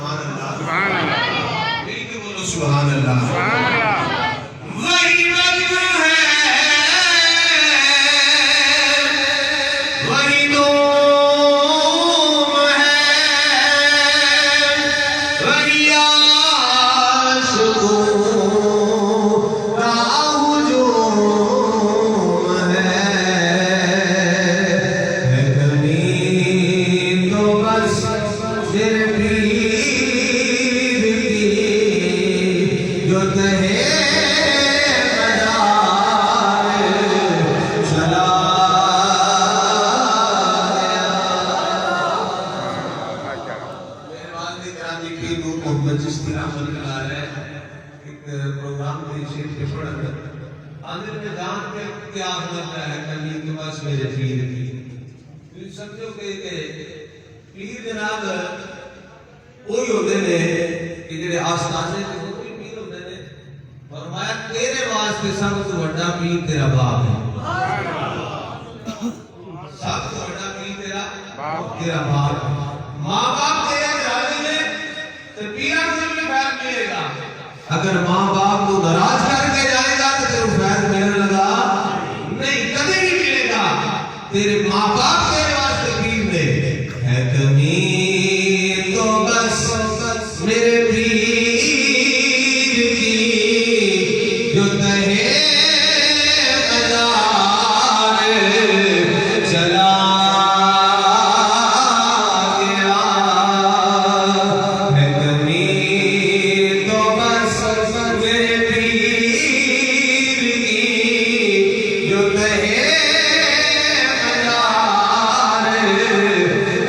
सुभान अल्लाह, सुभान अल्लाह, मिलके बोलो सुभान अल्लाह। सुभान अल्लाह। वही वक्त है, वही नूम है, वही आशिकों का हुजूम है कहीं तो बस मेरे पीर की जो कहे प्रोग्राम क्या होता है कभी के पास मेरे पीर की समझो कि पीर जनाब वही होते ने कि जेडे आस्थाने ते कोई पीर होते ने फरमाया तेरे वास्ते सब तो बड़ा पीर तेरा बाप है। सब तो बड़ा पीर तेरा बाप है। माँ बाप तेरे राजी ने तो पीरा को भी फैल मिलेगा। अगर माँ बाप को नाराज करके जाएगा तो तेरे फैल मिलने लगा नहीं, कभी नहीं मिलेगा। तेरे माँ बाप तेरे वास्ते पीर ने है कमी तो बस मेरे पीर की जो कहे चला गया है कमी तो बस मेरे पीर की जो कहे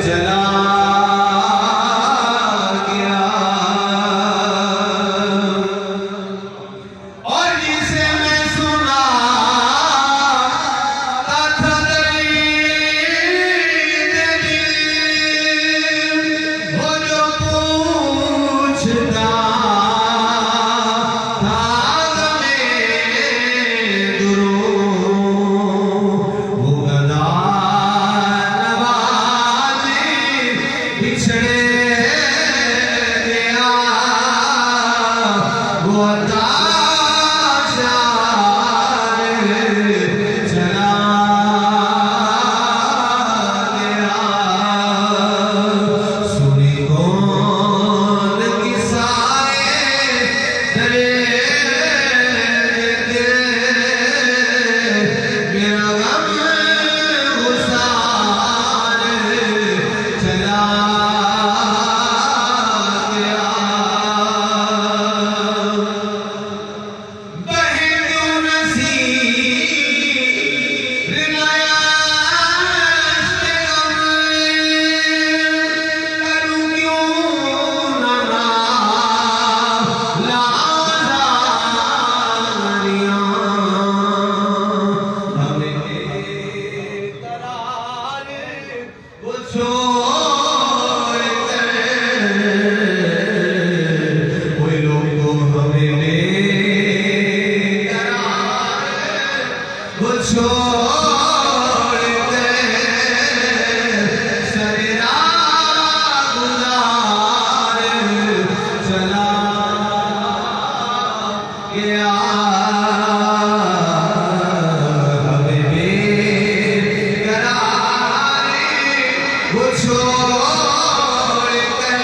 चला गया। और जिसे मैं सुना था दर्द दिल, वो जो पूछता था गमे दुरूद, वो गदा नवाज़ी बिछड़े गया, वो अता चला गया। सुनी कौन किस्साए दरे दिल, मेरा गम गुसार चला गया। बहे क्यों नसीब रिलायत से गम, करूं क्यों ना लाज़ारियां, हमें बेकरार वो छोड़ कर, कोई लोग को हमें बेकरार वो छोड़ कर सरेरा गुजार चला गया। हमें बेकरार वो छोड़ कर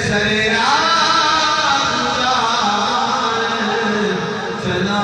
सरेरा गुजार चला